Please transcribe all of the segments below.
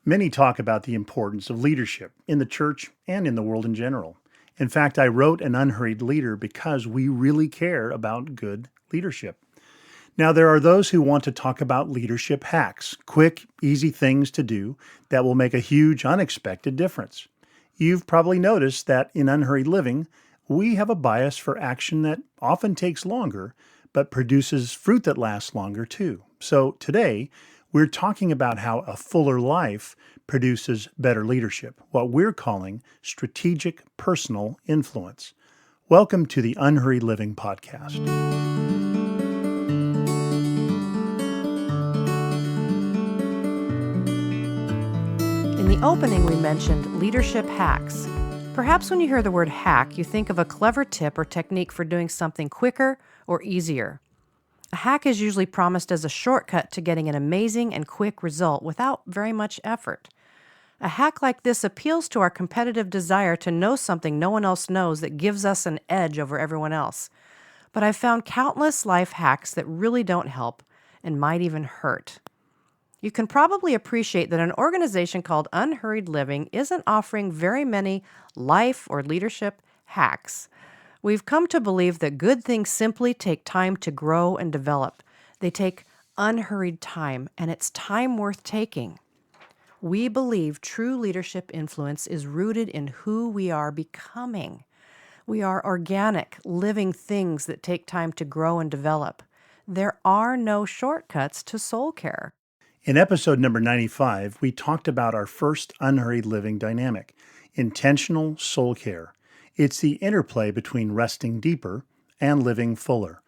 Many talk about the importance of leadership in the church and in the world in general. In fact, I wrote an Unhurried Leader because we really care about good leadership. Now, there are those who want to talk about leadership hacks, quick, easy things to do that will make a huge, unexpected difference. You've probably noticed that in Unhurried Living, we have a bias for action that often takes longer, but produces fruit that lasts longer too. So today, we're talking about how a fuller life produces better leadership, what we're calling strategic personal influence. Welcome to the Unhurried Living Podcast. In the opening, we mentioned leadership hacks. Perhaps when you hear the word hack, you think of a clever tip or technique for doing something quicker or easier. A hack is usually promised as a shortcut to getting an amazing and quick result without very much effort. A hack like this appeals to our competitive desire to know something no one else knows that gives us an edge over everyone else. But I've found countless life hacks that really don't help and might even hurt. You can probably appreciate that an organization called Unhurried Living isn't offering very many life or leadership hacks. We've come to believe that good things simply take time to grow and develop. They take unhurried time, and it's time worth taking. We believe true leadership influence is rooted in who we are becoming. We are organic, living things that take time to grow and develop. There are no shortcuts to soul care. In episode number 95, we talked about our first Unhurried Living dynamic, intentional soul care. It's the interplay between resting deeper and living fuller.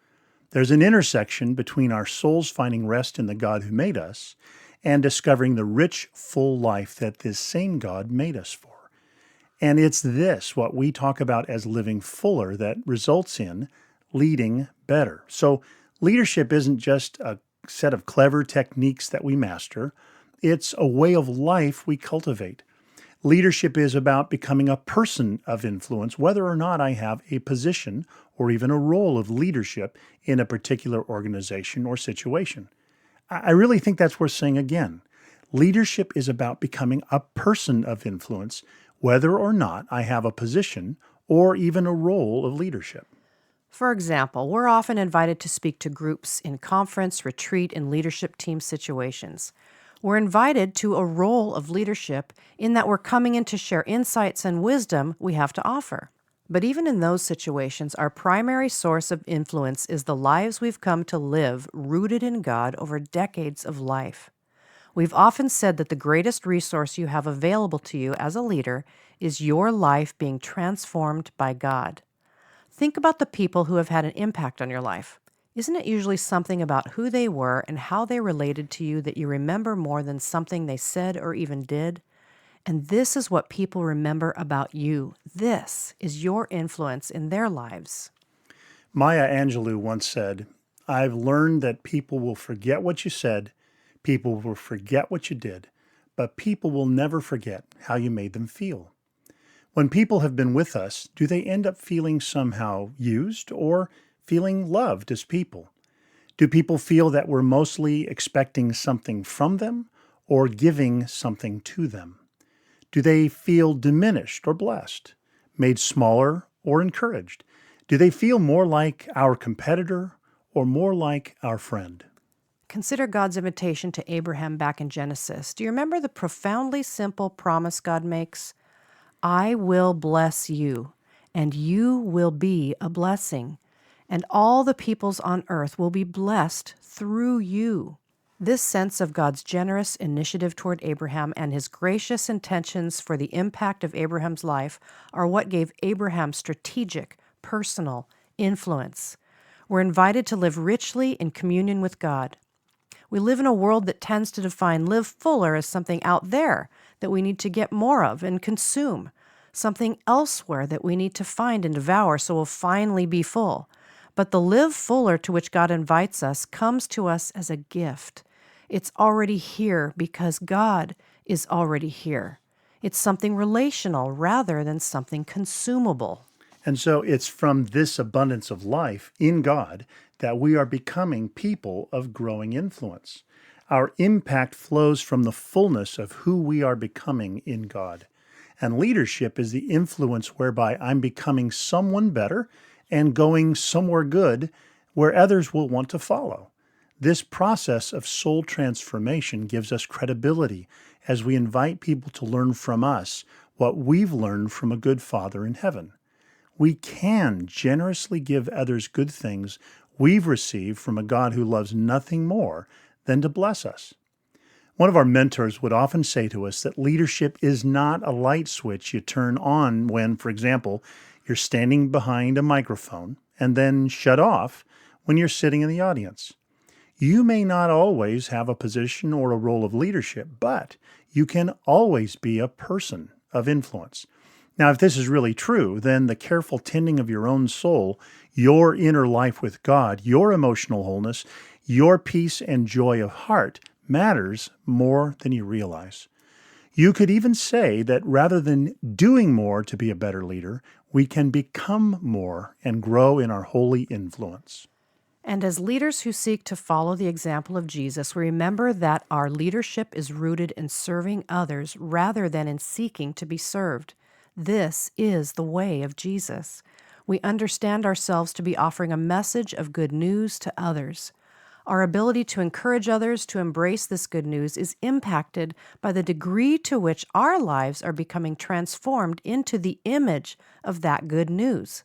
There's an intersection between our souls finding rest in the God who made us and discovering the rich, full life that this same God made us for. And it's this, what we talk about as living fuller, that results in leading better. So leadership isn't just a set of clever techniques that we master. It's a way of life we cultivate. Leadership is about becoming a person of influence, whether or not I have a position or even a role of leadership in a particular organization or situation. I really think that's worth saying again. Leadership is about becoming a person of influence, whether or not I have a position or even a role of leadership. For example, we're often invited to speak to groups in conference, retreat, and leadership team situations. We're invited to a role of leadership in that we're coming in to share insights and wisdom we have to offer. But even in those situations, our primary source of influence is the lives we've come to live rooted in God over decades of life. We've often said that the greatest resource you have available to you as a leader is your life being transformed by God. Think about the people who have had an impact on your life. Isn't it usually something about who they were and how they related to you that you remember more than something they said or even did? And this is what people remember about you. This is your influence in their lives. Maya Angelou once said, "I've learned that people will forget what you said, people will forget what you did, but people will never forget how you made them feel." When people have been with us, do they end up feeling somehow used or feeling loved as people? Do people feel that we're mostly expecting something from them or giving something to them? Do they feel diminished or blessed, made smaller or encouraged? Do they feel more like our competitor or more like our friend? Consider God's invitation to Abraham back in Genesis. Do you remember the profoundly simple promise God makes? I will bless you, and you will be a blessing, and all the peoples on earth will be blessed through you. This sense of God's generous initiative toward Abraham and his gracious intentions for the impact of Abraham's life are what gave Abraham strategic, personal influence. We're invited to live richly in communion with God. We live in a world that tends to define live fuller as something out there that we need to get more of and consume, something elsewhere that we need to find and devour so we'll finally be full. But the live fuller to which God invites us comes to us as a gift. It's already here because God is already here. It's something relational rather than something consumable. And so it's from this abundance of life in God that we are becoming people of growing influence. Our impact flows from the fullness of who we are becoming in God. And leadership is the influence whereby I'm becoming someone better and going somewhere good where others will want to follow. This process of soul transformation gives us credibility as we invite people to learn from us what we've learned from a good Father in heaven. We can generously give others good things we've received from a God who loves nothing more than to bless us. One of our mentors would often say to us that leadership is not a light switch you turn on when, for example, you're standing behind a microphone and then shut off when you're sitting in the audience. You may not always have a position or a role of leadership, but you can always be a person of influence. Now, if this is really true, then the careful tending of your own soul, your inner life with God, your emotional wholeness, your peace and joy of heart matters more than you realize. You could even say that rather than doing more to be a better leader, we can become more and grow in our holy influence. And as leaders who seek to follow the example of Jesus, we remember that our leadership is rooted in serving others rather than in seeking to be served. This is the way of Jesus. We understand ourselves to be offering a message of good news to others. Our ability to encourage others to embrace this good news is impacted by the degree to which our lives are becoming transformed into the image of that good news.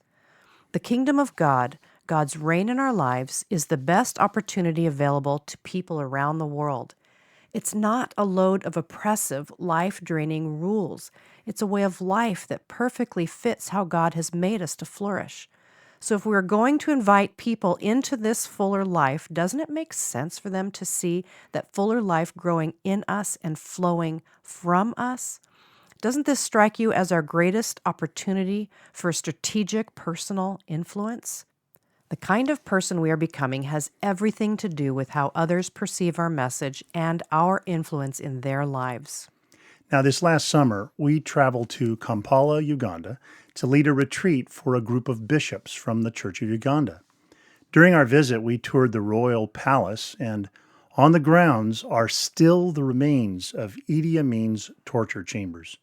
The kingdom of God, God's reign in our lives, is the best opportunity available to people around the world. It's not a load of oppressive, life-draining rules. It's a way of life that perfectly fits how God has made us to flourish. So if we're going to invite people into this fuller life, doesn't it make sense for them to see that fuller life growing in us and flowing from us? Doesn't this strike you as our greatest opportunity for strategic personal influence? The kind of person we are becoming has everything to do with how others perceive our message and our influence in their lives. Now, this last summer, we traveled to Kampala, Uganda, to lead a retreat for a group of bishops from the Church of Uganda. During our visit, we toured the royal palace, and on the grounds are still the remains of Idi Amin's torture chambers.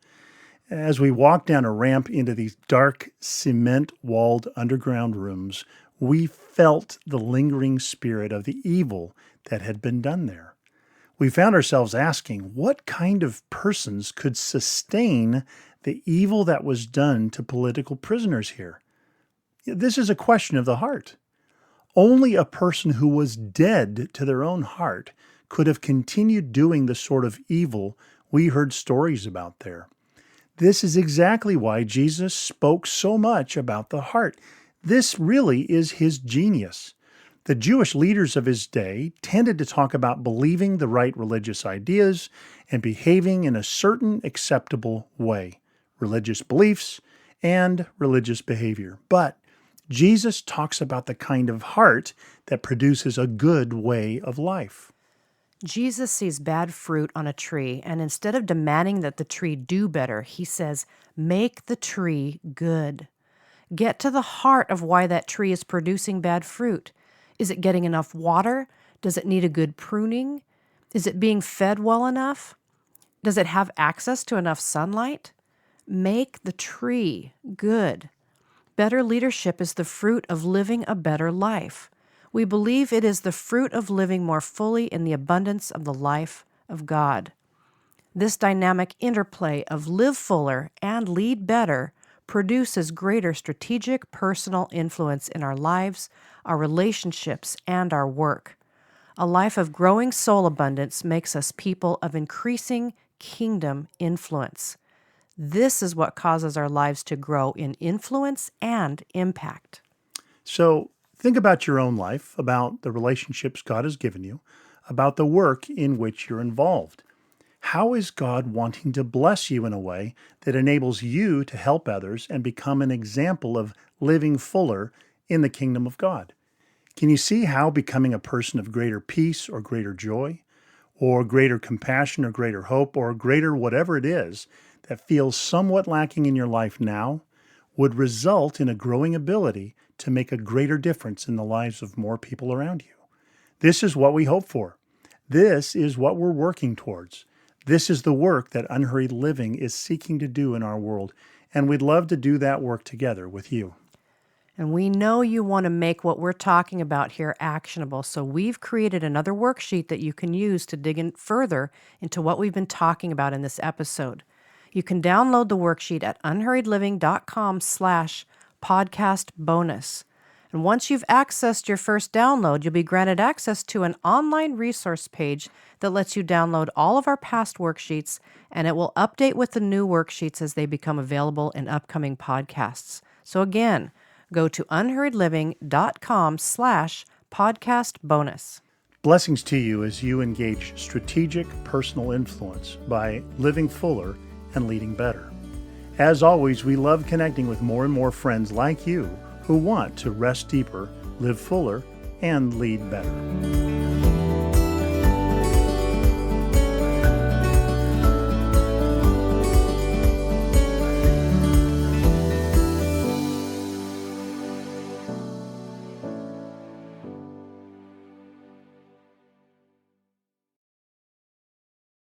As we walked down a ramp into these dark, cement-walled underground rooms, we felt the lingering spirit of the evil that had been done there. We found ourselves asking, what kind of persons could sustain the evil that was done to political prisoners here? This is a question of the heart. Only a person who was dead to their own heart could have continued doing the sort of evil we heard stories about there. This is exactly why Jesus spoke so much about the heart. This really is his genius. The Jewish leaders of his day tended to talk about believing the right religious ideas and behaving in a certain acceptable way, religious beliefs and religious behavior. But Jesus talks about the kind of heart that produces a good way of life. Jesus sees bad fruit on a tree, and instead of demanding that the tree do better, he says, make the tree good. Get to the heart of why that tree is producing bad fruit. Is it getting enough water? Does it need a good pruning? Is it being fed well enough? Does it have access to enough sunlight? Make the tree good. Better leadership is the fruit of living a better life. We believe it is the fruit of living more fully in the abundance of the life of God. This dynamic interplay of live fuller and lead better produces greater strategic personal influence in our lives, our relationships, and our work. A life of growing soul abundance makes us people of increasing kingdom influence. This is what causes our lives to grow in influence and impact. So think about your own life, about the relationships God has given you, about the work in which you're involved. How is God wanting to bless you in a way that enables you to help others and become an example of living fuller in the kingdom of God? Can you see how becoming a person of greater peace or greater joy, or greater compassion or greater hope, or greater whatever it is that feels somewhat lacking in your life now would result in a growing ability to make a greater difference in the lives of more people around you? This is what we hope for. This is what we're working towards. This is the work that Unhurried Living is seeking to do in our world, and we'd love to do that work together with you. And we know you want to make what we're talking about here actionable, so we've created another worksheet that you can use to dig in further into what we've been talking about in this episode. You can download the worksheet at unhurriedliving.com/podcast bonus. And once you've accessed your first download, you'll be granted access to an online resource page that lets you download all of our past worksheets, and it will update with the new worksheets as they become available in upcoming podcasts. So again, go to unhurriedliving.com/podcast bonus. Blessings to you as you engage strategic personal influence by living fuller and leading better. As always, we love connecting with more and more friends like you who want to rest deeper, live fuller, and lead better.